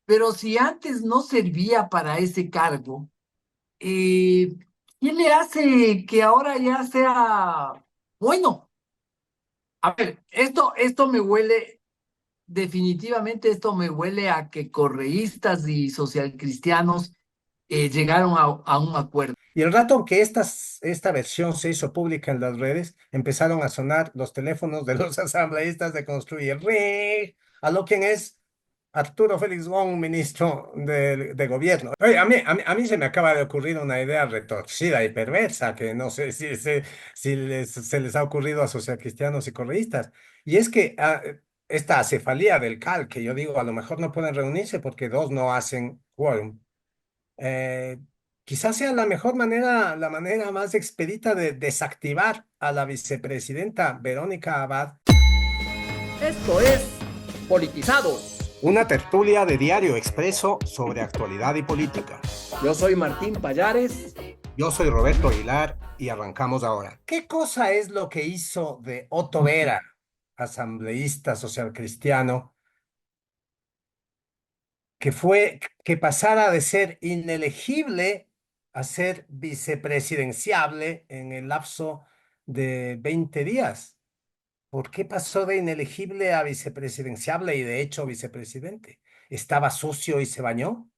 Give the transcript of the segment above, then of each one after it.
pero si antes no servía para ese cargo, eh, ¿qué le hace que ahora ya sea bueno? A ver, esto me huele, definitivamente esto me huele a que correístas y socialcristianos llegaron a un acuerdo. Y el rato que esta versión se hizo pública en las redes, empezaron a sonar los teléfonos de los asambleístas de construir. ¡Ring! A lo quien es Arturo Félix Gómez, ministro de gobierno. Oye, a mí se me acaba de ocurrir una idea retorcida y perversa que no sé si se les ha ocurrido a socialcristianos y correístas. Y es que esta acefalía del CAL, que yo digo, a lo mejor no pueden reunirse porque dos no hacen quórum. eh, Quizás sea la mejor manera, la manera más expedita de desactivar a la vicepresidenta Verónica Abad. Esto es Politizados. Una tertulia de Diario Expreso sobre actualidad y política. Yo soy Martín Payares. Yo soy Roberto Aguilar y arrancamos ahora. ¿Qué cosa es lo que hizo de Otto Vera, asambleísta social cristiano, que pasara de ser inelegible a ser vicepresidenciable en el lapso de 20 días? ¿Por qué pasó de inelegible a vicepresidenciable y de hecho vicepresidente? ¿Estaba sucio y se bañó?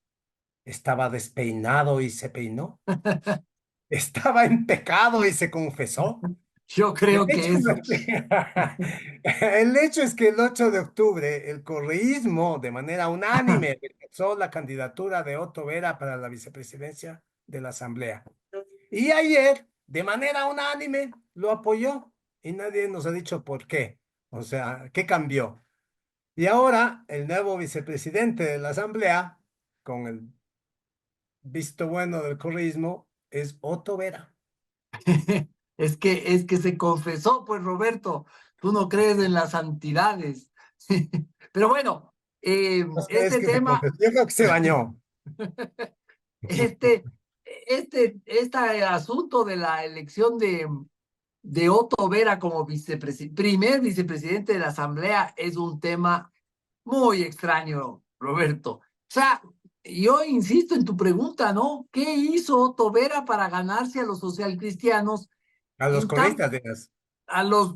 ¿Estaba despeinado y se peinó? ¿Estaba en pecado y se confesó? Yo El creo que hecho, eso. el hecho es que el 8 de octubre el correísmo de manera unánime rechazó la candidatura de Otto Vera para la vicepresidencia de la Asamblea. Y ayer, de manera unánime, lo apoyó y nadie nos ha dicho por qué. O sea, ¿qué cambió? Y ahora el nuevo vicepresidente de la Asamblea, con el visto bueno del correísmo, es Otto Vera. Es que se confesó, pues Roberto, tú no crees en las santidades. Pero bueno, ¿No crees este que se tema, confesó? Yo creo que se bañó. este, este asunto de la elección de Otto Vera como primer vicepresidente de la Asamblea es un tema muy extraño, Roberto. O sea, yo insisto en tu pregunta, ¿no? ¿Qué hizo Otto Vera para ganarse a los socialcristianos A los en tan correístas, digas.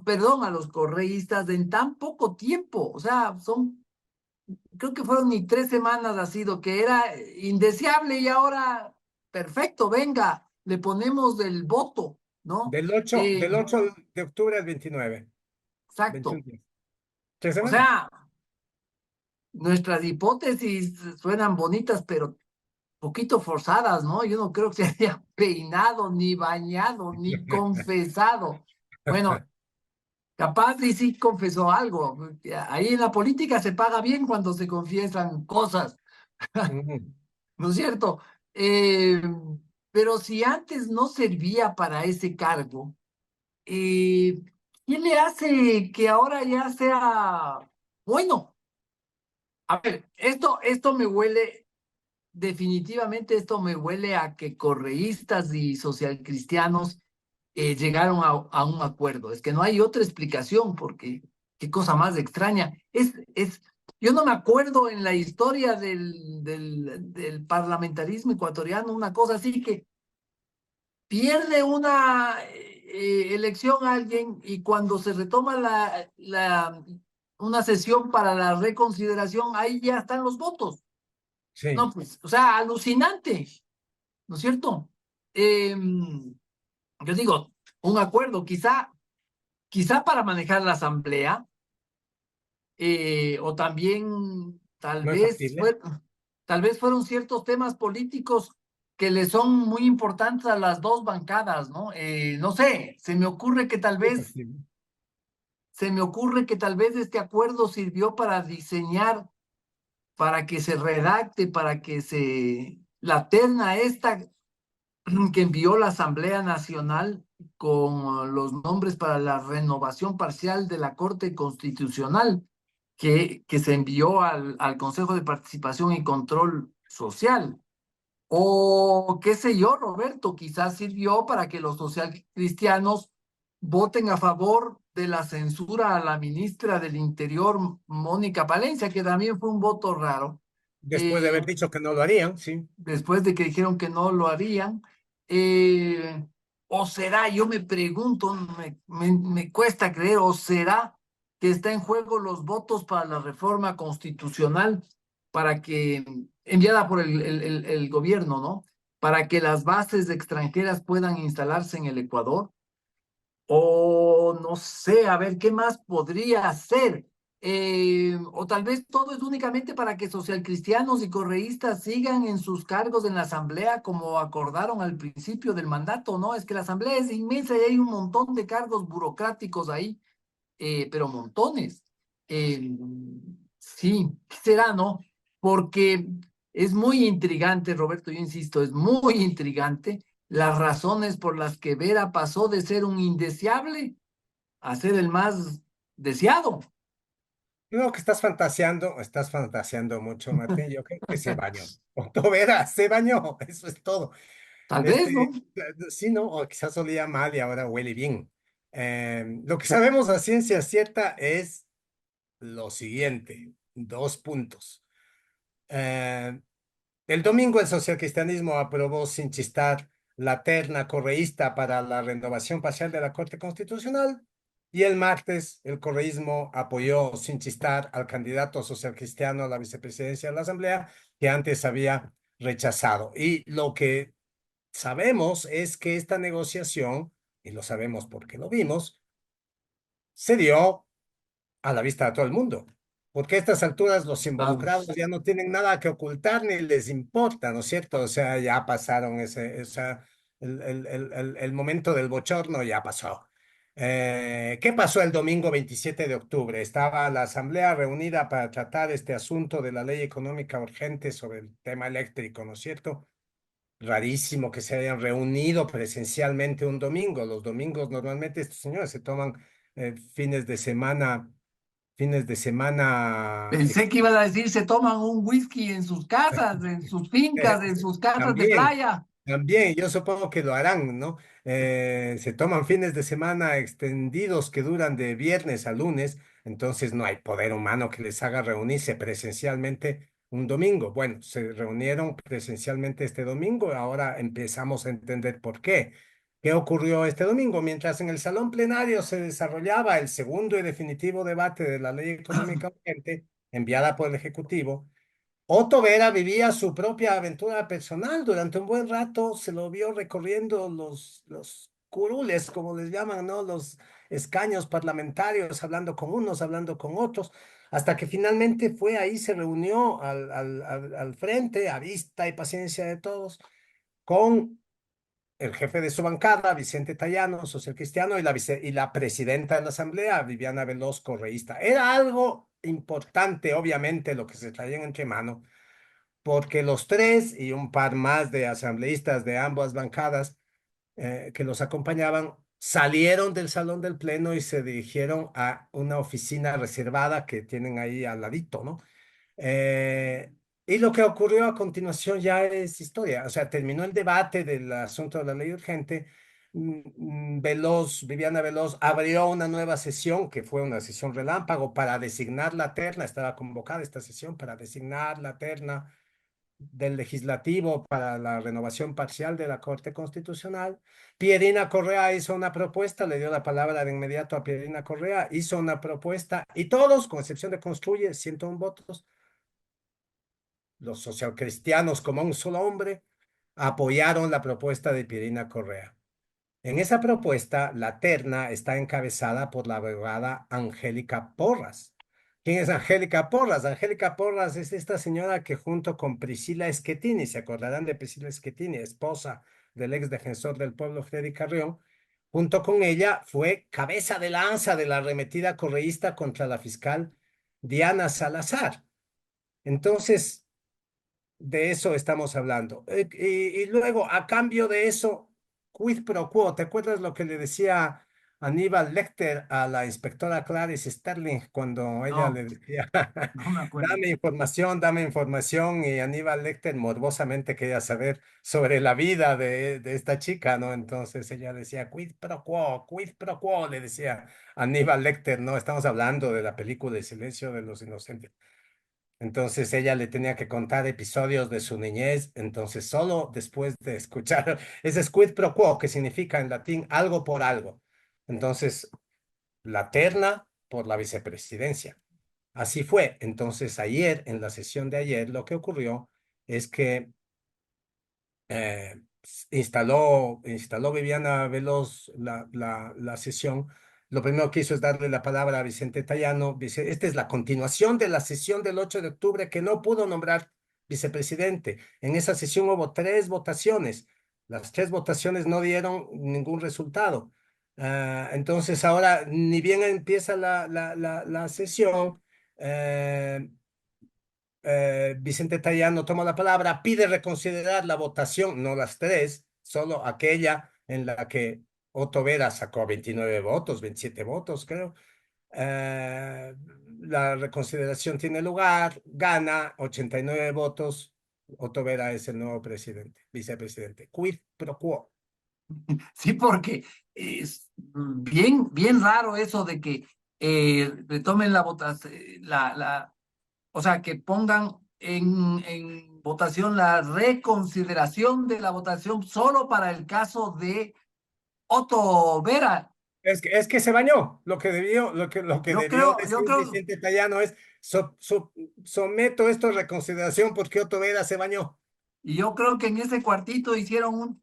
perdón, a los correístas en tan poco tiempo? O sea, creo que fueron ni 3 semanas ha sido, que era indeseable y ahora, perfecto, venga, le ponemos el voto, ¿no? Del ocho de octubre al 29. 21 Exacto. días. 3 semanas. O sea, nuestras hipótesis suenan bonitas, pero poquito forzadas, ¿no? Yo no creo que se haya peinado, ni bañado, ni confesado. Bueno, capaz y sí confesó algo. Ahí en la política se paga bien cuando se confiesan cosas, Ujú. ¿no es cierto? Eh, pero si antes no servía para ese cargo, eh, ¿qué le hace que ahora ya sea bueno? A ver, esto me huele, definitivamente esto me huele a que correístas y socialcristianos llegaron a un acuerdo. Es que no hay otra explicación, porque qué cosa más extraña. Yo no me acuerdo en la historia del parlamentarismo ecuatoriano una cosa así que pierde una elección a alguien y cuando se retoma una sesión para la reconsideración, ahí ya están los votos. Sí. No, pues, o sea, alucinante, ¿no es cierto? Eh, yo digo, un acuerdo, quizá para manejar la asamblea, o también ¿No es factible? tal vez fueron ciertos temas políticos que le son muy importantes a las dos bancadas, ¿no? No sé, Sí, es factible. se me ocurre que tal vez este acuerdo sirvió para diseñar, para que se redacte, para que la terna esta que envió la Asamblea Nacional con los nombres para la renovación parcial de la Corte Constitucional, que se envió al Consejo de Participación y Control Social. O qué sé yo, Roberto, quizás sirvió para que los socialcristianos voten a favor de la censura a la ministra del Interior, Mónica Palencia, que también fue un voto raro. Después de haber dicho que no lo harían, sí. después de que dijeron que no lo harían. Eh, o será, yo me pregunto, me cuesta creer, o será que está en juego los votos para la reforma constitucional para que, enviada por el gobierno, ¿no? Para que las bases extranjeras puedan instalarse en el Ecuador. O no sé, a ver, ¿qué más podría hacer? O tal vez todo es únicamente para que socialcristianos y correístas sigan en sus cargos en la asamblea como acordaron al principio del mandato, ¿no? Es que la asamblea es inmensa y hay un montón de cargos burocráticos ahí, pero montones. Eh, sí, ¿qué será, no? Porque es muy intrigante, Roberto, yo insisto, es muy intrigante las razones por las que Vera pasó de ser un indeseable a ser el más deseado. Creo que estás fantaseando mucho, Martín. Yo creo que se bañó. Otto Vera se bañó, eso es todo. Tal vez, ¿no? Este, sí, ¿no? O quizás olía mal y ahora huele bien. Lo que sabemos a ciencia cierta es lo siguiente, dos puntos. Eh, el domingo el socialcristianismo aprobó sin chistar la terna correísta para la renovación parcial de la Corte Constitucional y el martes el correísmo apoyó sin chistar al candidato socialcristiano a la vicepresidencia de la Asamblea que antes había rechazado. Y lo que sabemos es que esta negociación, y lo sabemos porque lo vimos, se dio a la vista de todo el mundo, porque a estas alturas los involucrados Resultados. ya no tienen nada que ocultar ni les importa, ¿no es cierto? O sea, ya pasaron el momento del bochorno ya pasó. ¿Qué pasó el domingo 27 de octubre? Estaba la asamblea reunida para tratar este asunto de la ley económica urgente sobre el tema eléctrico, ¿no es cierto? Rarísimo que se hayan reunido presencialmente un domingo. Los domingos normalmente estos señores se toman fines de semana Pensé que iban a decir se toman un whisky en sus casas, en sus fincas, en sus casas de también, playa. también, yo supongo que lo harán, ¿no? Se toman fines de semana extendidos que duran de viernes a lunes, entonces no hay poder humano que les haga reunirse presencialmente un domingo. Bueno, se reunieron presencialmente este domingo, ahora empezamos a entender por qué. ¿Qué ocurrió este domingo? Mientras en el salón plenario se desarrollaba el segundo y definitivo debate de la ley económica urgente enviada por el Ejecutivo, Otto Vera vivía su propia aventura personal. Durante un buen rato se lo vio recorriendo los curules, como les llaman, ¿no? Los escaños parlamentarios, hablando con unos, hablando con otros, hasta que finalmente fue ahí, se reunió al frente, a vista y paciencia de todos, con el jefe de su bancada, Vicente Tayano, social cristiano, y la presidenta de la Asamblea, Viviana Veloz, correísta. Era algo importante, obviamente, lo que se traían entre manos porque los tres y un par más de asambleístas de ambas bancadas que los acompañaban salieron del salón del pleno y se dirigieron a una oficina reservada que tienen ahí al ladito, ¿no? Eh, y lo que ocurrió a continuación ya es historia. O sea, terminó el debate del asunto de la ley urgente. Veloz, Viviana Veloz abrió una nueva sesión, que fue una sesión relámpago, para designar la terna. Estaba convocada esta sesión para designar la terna del legislativo para la renovación parcial de la Corte Constitucional. Pierina Correa hizo una propuesta, le dio la palabra de inmediato a Pierina Correa, hizo una propuesta y todos, con excepción de Construye, 101 votos, los socialcristianos como un solo hombre, apoyaron la propuesta de Pierina Correa. En esa propuesta, la terna está encabezada por la abogada Angélica Porras. ¿Quién es Angélica Porras? Angélica Porras es esta señora que junto con Priscila Schettini, se acordarán de Priscila Schettini, esposa del ex defensor del pueblo Freddy Carrión, junto con ella fue cabeza de lanza de la arremetida correísta contra la fiscal Diana Salazar. Entonces, de eso estamos hablando. Y luego, a cambio de eso, quid pro quo. ¿Te acuerdas lo que le decía Aníbal Lecter a la inspectora Clarice Sterling cuando ella No, le decía, no me acuerdo. dame información? Y Aníbal Lecter morbosamente quería saber sobre la vida de esta chica, ¿no? Entonces ella decía, quid pro quo, le decía Aníbal Lecter, ¿no? Estamos hablando de la película El silencio de los inocentes. Entonces ella le tenía que contar episodios de su niñez. Entonces solo después de escuchar, es quid pro quo, que significa en latín algo por algo. Entonces, la terna por la vicepresidencia. Así fue. Entonces ayer, en la sesión de ayer, lo que ocurrió es que instaló Viviana Veloz la sesión. Lo primero que hizo es darle la palabra a Vicente Tayano. Esta es la continuación de la sesión del 8 de octubre que no pudo nombrar vicepresidente. En esa sesión hubo tres votaciones. Las tres votaciones no dieron ningún resultado. Entonces ahora, ni bien empieza la sesión, eh, Vicente Tayano toma la palabra, pide reconsiderar la votación, no las tres, solo aquella en la que Otto Vera sacó 29 votos, 27 votos, creo. Eh, la reconsideración tiene lugar, gana 89 votos. Otto Vera es el nuevo presidente, vicepresidente. Quid pro quo. Sí, porque es bien, bien raro eso de que retomen la votación, o sea, que pongan en votación la reconsideración de la votación solo para el caso de Otto Vera. Es que se bañó. Lo que debió Yo decir creo, Vicente Tayano es: someto esto a reconsideración porque Otto Vera se bañó. y yo creo que en ese cuartito hicieron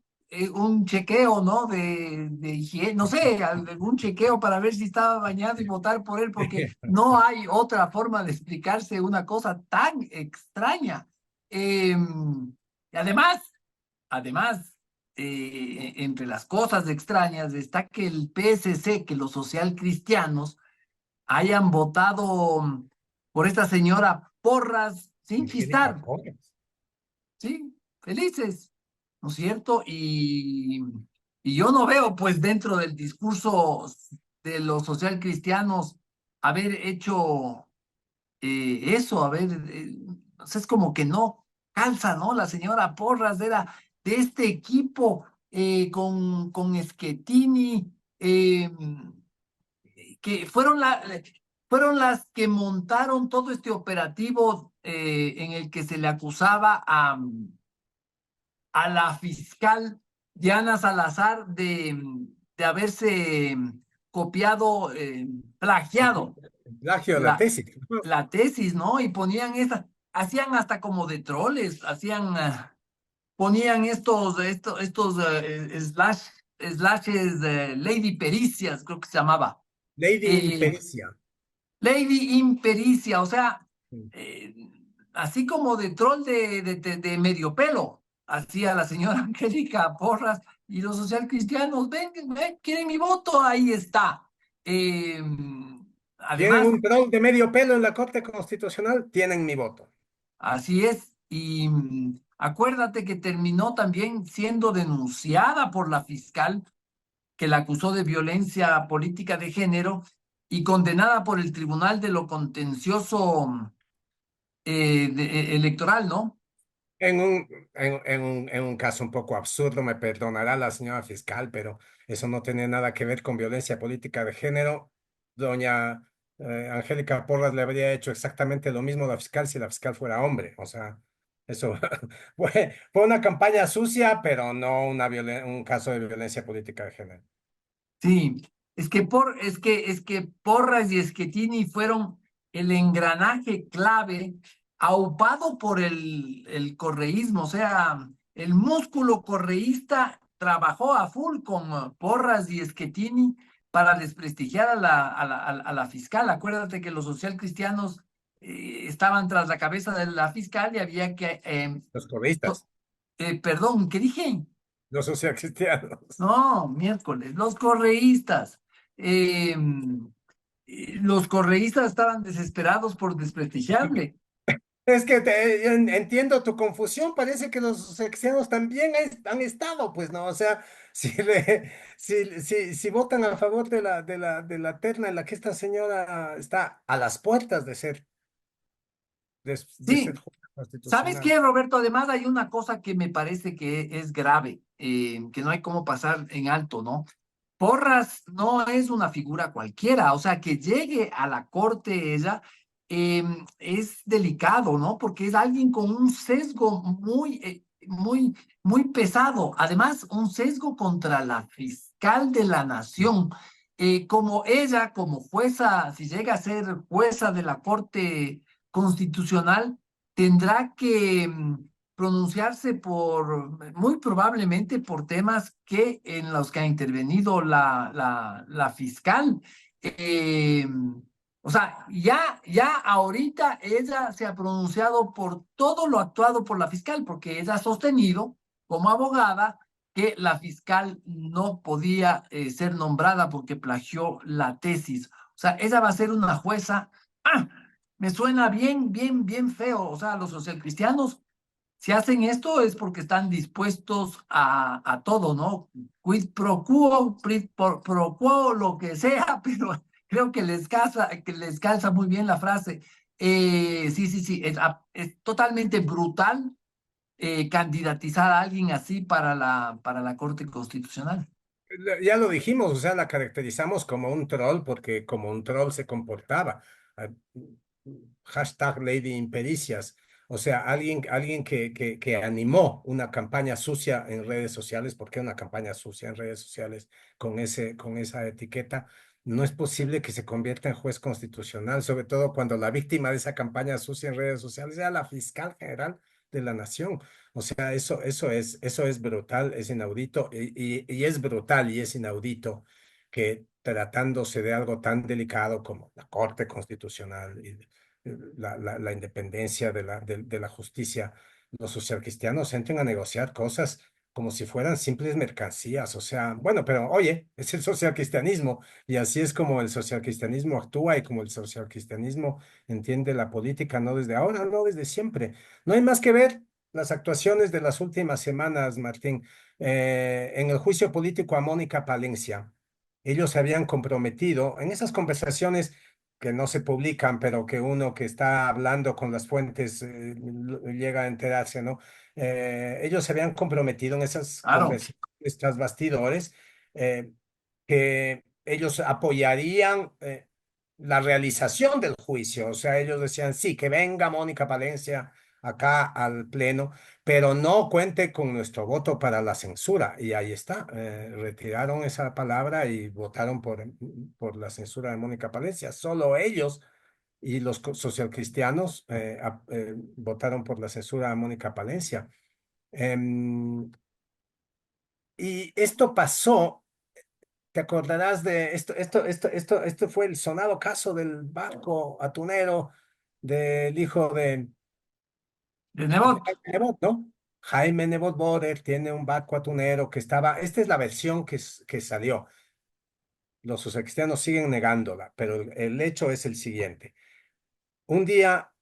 un chequeo, ¿no? De higiene, no sé, algún chequeo para ver si estaba bañado y votar por él, porque no hay otra forma de explicarse una cosa tan extraña. Y además, entre las cosas extrañas está que el PSC, que los socialcristianos hayan votado por esta señora Porras sin Angélica chistar, Porras. ¿sí? Felices, ¿no es cierto? Y yo no veo, pues, dentro del discurso de los socialcristianos haber hecho eso, o sea, es como que no calza, ¿no? La señora Porras era de este equipo con Schettini, que fueron las que montaron todo este operativo en el que se le acusaba a la fiscal Diana Salazar de haberse copiado, plagiado Plagio de la la, tesis. la tesis, ¿no? Y ponían hacían hasta como de troles, ponían estos slashes de Lady Pericias, creo que se llamaba. Lady Eh, Impericia. Lady Impericia, o sea, eh, así como de troll de medio pelo, hacía la señora Angélica Porras y los socialcristianos, ven, ven, quieren mi voto, ahí está. Eh, Tienen además, un troll de medio pelo en la Corte Constitucional, tienen mi voto. así es, y acuérdate que terminó también siendo denunciada por la fiscal que la acusó de violencia política de género y condenada por el Tribunal de lo Contencioso electoral, ¿no? En un caso un poco absurdo, me perdonará la señora fiscal, pero eso no tiene nada que ver con violencia política de género. Doña Angélica Porras le habría hecho exactamente lo mismo a la fiscal si la fiscal fuera hombre. O sea, eso fue una campaña sucia, pero no un caso de violencia política de género. Sí, es que Porras y Schettini fueron el engranaje clave aupado por el correísmo, o sea, el músculo correísta trabajó a full con Porras y Schettini para desprestigiar a la fiscal. Acuérdate que los socialcristianos estaban tras la cabeza de la fiscal y había que, Los correístas, perdón, ¿qué dije? los socialcristianos. No, miércoles, los correístas. eh, los correístas estaban desesperados por desprestigiarle. Es que entiendo tu confusión, parece que los cristianos también han estado, pues, ¿no? O sea, si votan a favor de la terna en la que esta señora está a las puertas de ser Sí, jueza ¿sabes constitucional. qué, Roberto? Además, hay una cosa que me parece que es grave, que no hay cómo pasar en alto, ¿no? Porras no es una figura cualquiera, o sea, que llegue a la corte ella es delicado, ¿no? Porque es alguien con un sesgo muy pesado. Además, un sesgo contra la fiscal de la nación. Como ella, como jueza, si llega a ser jueza de la Corte Constitucional, tendrá que pronunciarse muy probablemente por temas en los que ha intervenido la fiscal. Eh, o sea, ya ahorita ella se ha pronunciado por todo lo actuado por la fiscal, porque ella ha sostenido como abogada que la fiscal no podía ser nombrada porque plagió la tesis. O sea, ella va a ser una jueza. ¡Ah! Me suena bien feo. O sea, los socialcristianos, si hacen esto es porque están dispuestos a todo, ¿no? Quid pro quo, pro quo, lo que sea, pero creo que les calza muy bien la frase. Sí, es totalmente brutal candidatizar a alguien así para la Corte Constitucional. Ya lo dijimos, o sea, la caracterizamos como un troll porque como un troll se comportaba. Ah, Hashtag Lady Impericias. O sea, alguien que animó una campaña sucia en redes sociales. ¿Por qué una campaña sucia en redes sociales con esa etiqueta? No es posible que se convierta en juez constitucional, sobre todo cuando la víctima de esa campaña sucia en redes sociales sea la fiscal general de la nación. O sea, eso es brutal, es inaudito y es brutal y es inaudito que tratándose de algo tan delicado como la Corte Constitucional y la independencia de la justicia, los socialcristianos entren a negociar cosas como si fueran simples mercancías. O sea, bueno, pero oye, es el socialcristianismo y así es como el socialcristianismo actúa y como el socialcristianismo entiende la política, no desde ahora, no desde siempre. No hay más que ver las actuaciones de las últimas semanas, Martín, en el juicio político a Mónica Palencia. Ellos se habían comprometido en esas conversaciones que no se publican, pero que uno que está hablando con las fuentes llega a enterarse, ¿no? Ellos se habían comprometido en esas Claro. conversaciones tras bastidores eh, que ellos apoyarían la realización del juicio. O sea, ellos decían, sí, que venga Mónica Palencia acá al Pleno, pero no cuente con nuestro voto para la censura. Y ahí está, retiraron esa palabra y votaron por la censura de Mónica Palencia. Solo ellos y los socialcristianos votaron por la censura de Mónica Palencia. Em, y esto pasó, te acordarás de esto fue el sonado caso del barco atunero del hijo De de Nebot. Jaime Nebot, ¿no? Jaime Nebot Borer tiene un barco atunero que estaba, esta es la versión que salió. Los cristianos siguen negándola, pero el hecho es el siguiente. Un día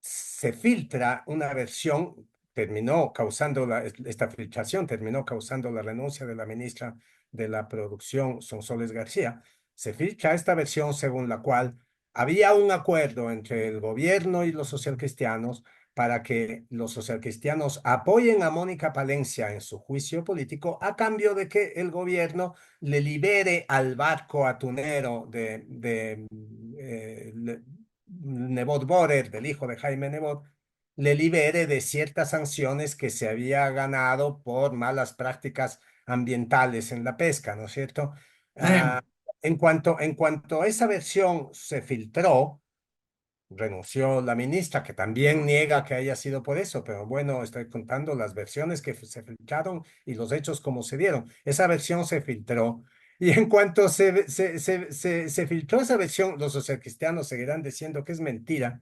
se filtra una versión, esta filtración terminó causando la renuncia de la ministra de la Producción, Sonsoles García. Se filtra esta versión según la cual había un acuerdo entre el gobierno y los socialcristianos para que los socialcristianos apoyen a Mónica Palencia en su juicio político a cambio de que el gobierno le libere al barco atunero Nebot Borer, del hijo de Jaime Nebot, le libere de ciertas sanciones que se había ganado por malas prácticas ambientales en la pesca, ¿no es cierto? Ah, en cuanto esa versión se filtró, renunció la ministra, que también niega que haya sido por eso, pero bueno, estoy contando las versiones que se filtraron y los hechos como se dieron. Esa versión se filtró y en cuanto se filtró esa versión, los socialcristianos seguirán diciendo que es mentira,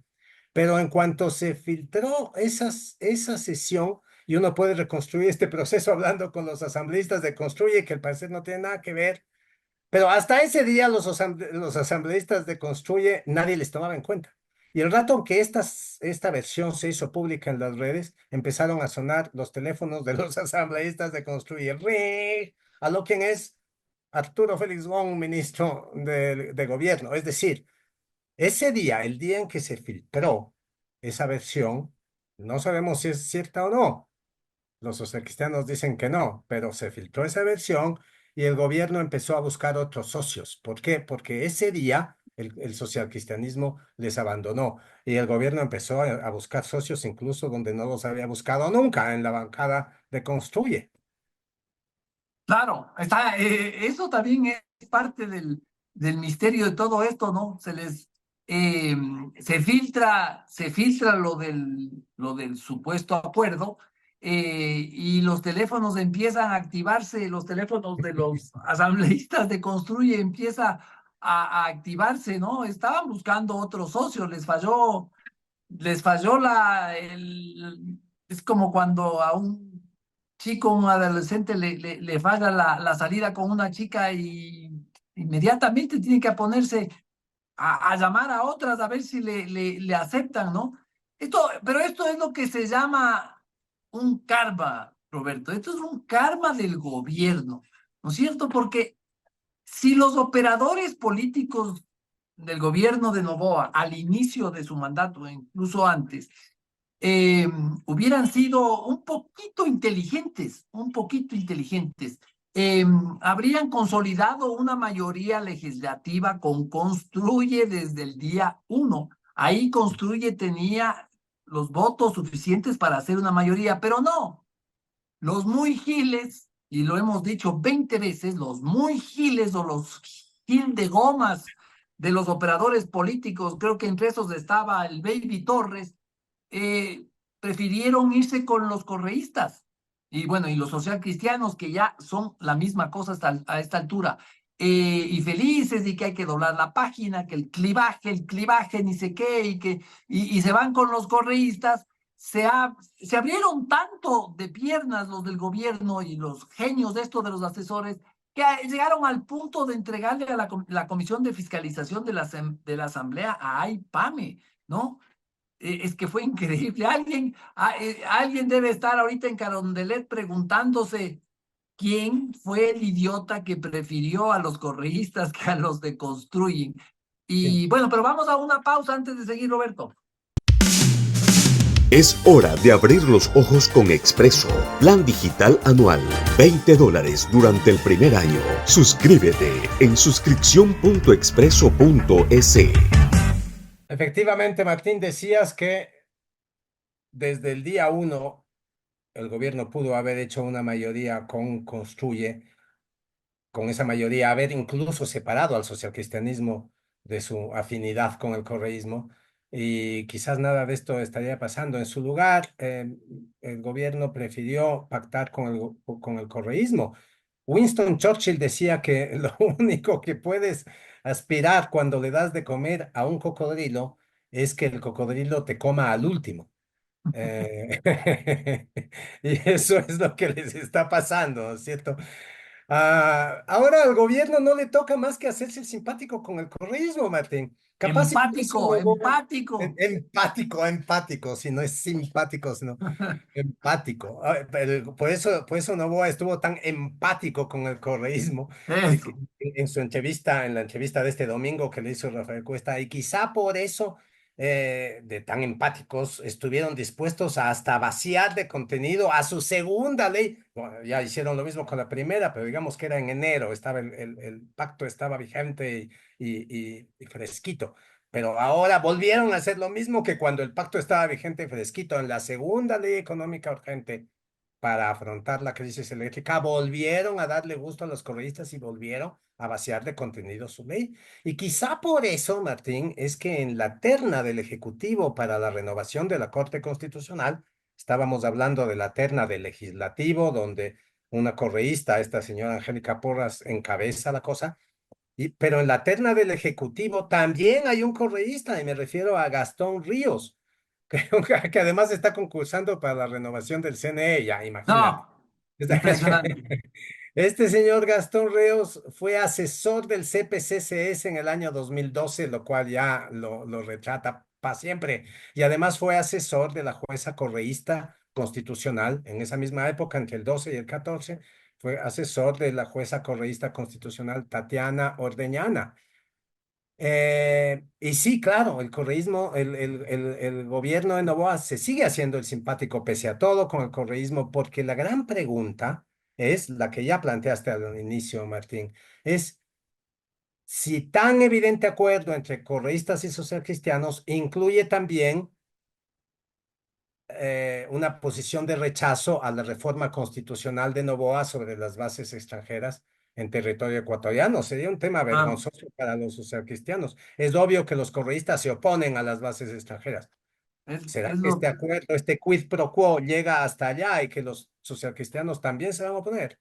pero en cuanto se filtró esa sesión, y uno puede reconstruir este proceso hablando con los asambleístas de Construye, que al parecer no tiene nada que ver, pero hasta ese día los asambleístas de Construye nadie les tomaba en cuenta. Y el rato que esta versión se hizo pública en las redes, empezaron a sonar los teléfonos de los asambleístas de Construye. ¡Ring! A lo quien es Arturo Félix Gómez, ministro de Gobierno. Es decir, ese día, el día en que se filtró esa versión, no sabemos si es cierta o no, los socialcristianos dicen que no, pero se filtró esa versión y el gobierno empezó a buscar otros socios. ¿Por qué? Porque ese día el socialcristianismo les abandonó y el gobierno empezó a buscar socios incluso donde no los había buscado nunca, en la bancada de Construye. Claro, eso también es parte del misterio de todo esto, ¿no? Eh, se filtra lo del supuesto acuerdo, y los teléfonos empiezan a activarse, los teléfonos de los asambleístas de Construye empieza a activarse, ¿no? Estaban buscando otros socios, les falló es como cuando a un chico, un adolescente le falla la salida con una chica y inmediatamente tiene que ponerse a llamar a otras a ver si le aceptan, ¿no? Pero esto es lo que se llama un karma, Roberto. Esto es un karma del gobierno, ¿no es cierto? Porque si los operadores políticos del gobierno de Noboa al inicio de su mandato, e incluso antes, eh, hubieran sido un poquito inteligentes, eh, habrían consolidado una mayoría legislativa con Construye desde el día uno. Ahí Construye tenía los votos suficientes para hacer una mayoría, pero no, los muy giles, y lo hemos dicho 20 veces, los muy giles o los gil de gomas de los operadores políticos, creo que entre esos estaba el Baby Torres, eh, prefirieron irse con los correístas. Y bueno, y los socialcristianos, que ya son la misma cosa a esta altura. Y felices y que hay que doblar la página, que el clivaje, ni sé qué, y se van con los correístas. Se abrieron tanto de piernas los del gobierno y los genios de esto de los asesores, que llegaron al punto de entregarle a la Comisión de Fiscalización de la Asamblea a AIPAME, ¿no? Es que fue increíble. Alguien debe estar ahorita en Carondelet preguntándose quién fue el idiota que prefirió a los correístas que a los de Construyen. Sí. Y bueno, pero vamos a una pausa antes de seguir, Roberto. Es hora de abrir los ojos con Expreso. Plan digital anual. $20 durante el primer año. Suscríbete en suscripción.expreso.es. Efectivamente, Martín, decías que desde el día uno el gobierno pudo haber hecho una mayoría con Construye, con esa mayoría haber incluso separado al socialcristianismo de su afinidad con el correísmo, y quizás nada de esto estaría pasando. En su lugar, el gobierno prefirió pactar con el correísmo. Winston Churchill decía que lo único que puedes aspirar cuando le das de comer a un cocodrilo es que el cocodrilo te coma al último. Eh, y eso es lo que les está pasando, ¿no es cierto? Ahora al gobierno no le toca más que hacerse el simpático con el correísmo, Martín. Capaz y por eso Empático, empático. empático, empático, si no es simpático, sino empático. Pero por eso Noboa estuvo tan empático con el correísmo Eso. en su entrevista, en la entrevista de este domingo que le hizo Rafael Cuesta, y quizá por eso de tan empáticos estuvieron dispuestos a hasta vaciar de contenido a su segunda ley. Bueno, ya hicieron lo mismo con la primera, pero digamos que era en enero, estaba el pacto estaba vigente y fresquito. Pero ahora volvieron a hacer lo mismo que cuando el pacto estaba vigente y fresquito. En la segunda ley económica urgente para afrontar la crisis eléctrica, volvieron a darle gusto a los correístas y volvieron a vaciar de contenido su ley. Y quizá por eso, Martín, es que en la terna del Ejecutivo para la renovación de la Corte Constitucional, estábamos hablando de la terna del Legislativo, donde una correísta, esta señora Angélica Porras, encabeza la cosa, pero en la terna del Ejecutivo también hay un correísta, y me refiero a Gastón Ríos, que además está concursando para la renovación del CNE, ya, imagínate. No, impresionante. Este señor Gastón Ríos fue asesor del CPCCS en el año 2012, lo cual ya lo retrata para siempre. Y además fue asesor de la jueza correísta constitucional en esa misma época, entre el 12 y el 14. Fue asesor de la jueza correísta constitucional Tatiana Ordeñana. Y sí, claro, el correísmo, el gobierno de Noboa se sigue haciendo el simpático pese a todo con el correísmo, porque la gran pregunta es la que ya planteaste al inicio, Martín, es si tan evidente acuerdo entre correístas y socialcristianos incluye también una posición de rechazo a la reforma constitucional de Noboa sobre las bases extranjeras en territorio ecuatoriano. Sería un tema Claro, vergonzoso para los socialcristianos. Es obvio que los correístas se oponen a las bases extranjeras. ¿Será es que lo este que... acuerdo, este quid pro quo llega hasta allá y que los socialcristianos también se van a oponer?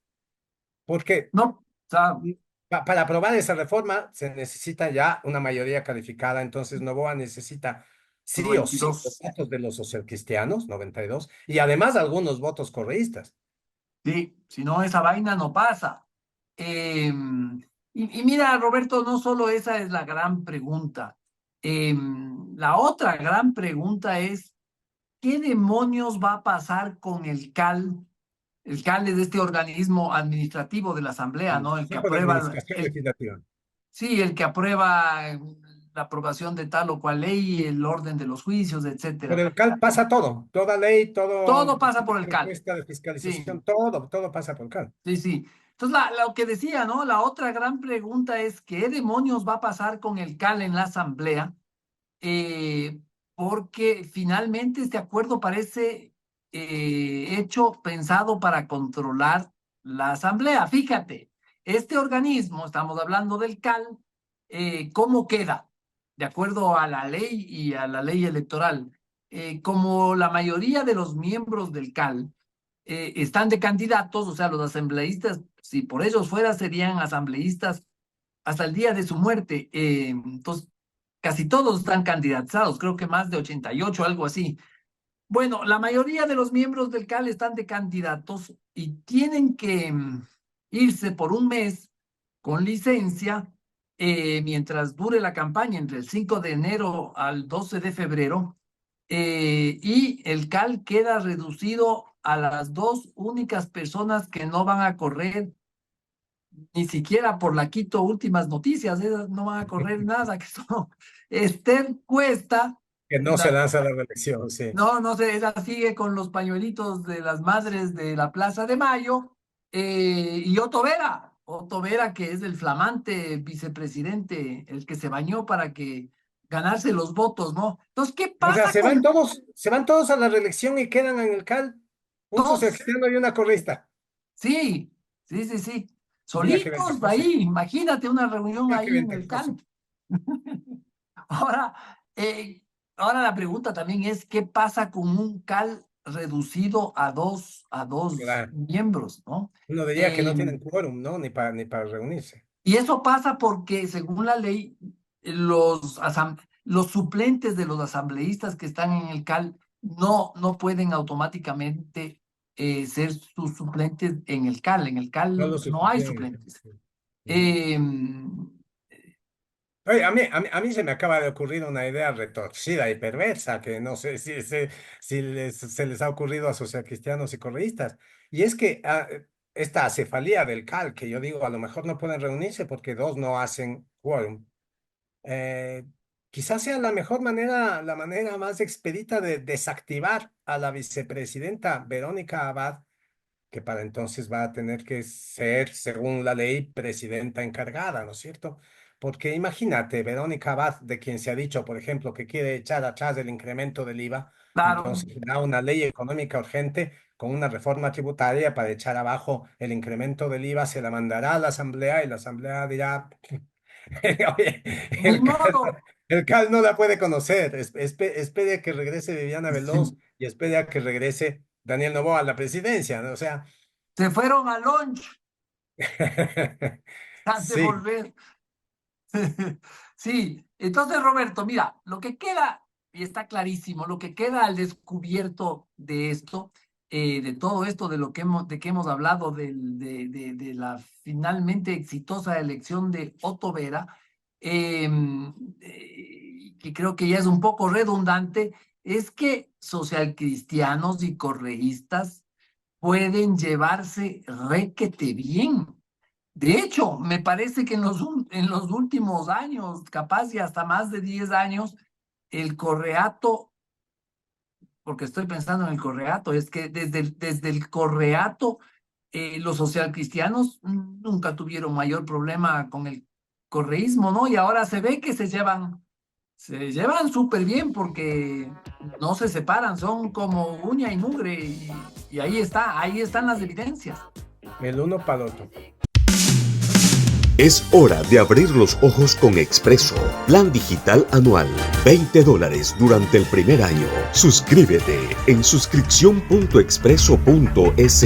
Porque No, o sea, para aprobar esa reforma se necesita ya una mayoría calificada, entonces Novoa necesita sí o sí los 92. votos de los socialcristianos, 92, y además algunos votos correístas. Sí, si no, esa vaina no pasa. Y mira, Roberto, no solo esa es la gran pregunta. La otra gran pregunta es, ¿qué demonios va a pasar con el CAL? El CAL es este organismo administrativo de la Asamblea, El ¿no? El que Consejo de aprueba, Administración Legislativa. sí, el que aprueba la aprobación de tal o cual ley, el orden de los juicios, Por etcétera. el CAL pasa todo, toda ley, todo Todo pasa por el CAL. propuesta de Sí. fiscalización, todo pasa por el CAL. Sí, sí. Entonces, lo que decía, ¿no? La otra gran pregunta es, ¿qué demonios va a pasar con el CAL en la Asamblea? Eh, Porque finalmente este acuerdo parece hecho, pensado para controlar la Asamblea. Fíjate, este organismo, estamos hablando del CAL, ¿cómo queda? De acuerdo a la ley y a la ley electoral. Como la mayoría de los miembros del CAL están de candidatos, o sea, los asambleístas, si por ellos fuera, serían asambleístas hasta el día de su muerte. Entonces, casi todos están candidatizados, creo que más de 88, algo así. Bueno, la mayoría de los miembros del CAL están de candidatos y tienen que irse por un mes con licencia mientras dure la campaña, entre el 5 de enero al 12 de febrero, y el CAL queda reducido a las dos únicas personas que no van a correr ni siquiera por la Quito Últimas Noticias, esas no van a correr nada, que son Esther Cuesta, Que no se la- lanza la reelección, sí. no, no sé, esa sigue con los pañuelitos de las madres de la Plaza de Mayo, y Otto Vera, que es el flamante vicepresidente, el que se bañó para que ganarse los votos, ¿no? Entonces, ¿qué O sea, pasa con se van todos a la reelección y quedan en el CAL un todos? socialcristiano y una correísta. Sí, sí, sí, sí. Mira qué Solitos ventajoso, ahí, imagínate una reunión mira qué ahí en el ventajoso. CAL. Ahora, eh, ahora la pregunta también es, ¿qué pasa con un CAL reducido a dos Claro. miembros, ¿no? Uno diría que no Eh, tienen quórum, ¿no? Ni para reunirse. y eso pasa porque, según la ley, los suplentes de los asambleístas que están en el CAL no pueden automáticamente ser sus suplentes en el CAL. En el No CAL lo no hay suficiente. suplentes. Ujú. Eh, Oye, a mí se me acaba de ocurrir una idea retorcida y perversa que no sé si se les ha ocurrido a socialcristianos y correístas. Y es que esta acefalía del CAL, que yo digo, a lo mejor no pueden reunirse porque dos no hacen quórum. eh, Quizás sea la mejor manera, la manera más expedita de desactivar a la vicepresidenta Verónica Abad, que para entonces va a tener que ser, según la ley, presidenta encargada, ¿no es cierto? Porque imagínate, Verónica Abad, de quien se ha dicho, por ejemplo, que quiere echar atrás el incremento del IVA, claro, entonces da una ley económica urgente con una reforma tributaria para echar abajo el incremento del IVA, se la mandará a la Asamblea y la Asamblea dirá, oye, ni el CAL, modo. el CAL no la puede conocer, espere a que regrese Viviana Veloz y espere a que regrese Daniel Noboa a la presidencia, ¿no? O sea, Se fueron a lunch, han de sí, volver. Sí, entonces Roberto, mira, lo que queda, y está clarísimo, lo que queda al descubierto de esto, de todo esto de que hemos hablado de la finalmente exitosa elección de Otto Vera, que creo que ya es un poco redundante, es que socialcristianos y correístas pueden llevarse requete bien. De hecho, me parece que en los últimos años, capaz y hasta más de 10 años, el correato, porque estoy pensando en el correato, es que desde el correato, los socialcristianos nunca tuvieron mayor problema con el correísmo, ¿no? Y ahora se ve que se llevan súper bien porque no se separan, son como uña y mugre y ahí están las evidencias. El uno para el otro. Es hora de abrir los ojos con Expreso. Plan digital anual. $20 durante el primer año. Suscríbete en suscripción.expreso.es.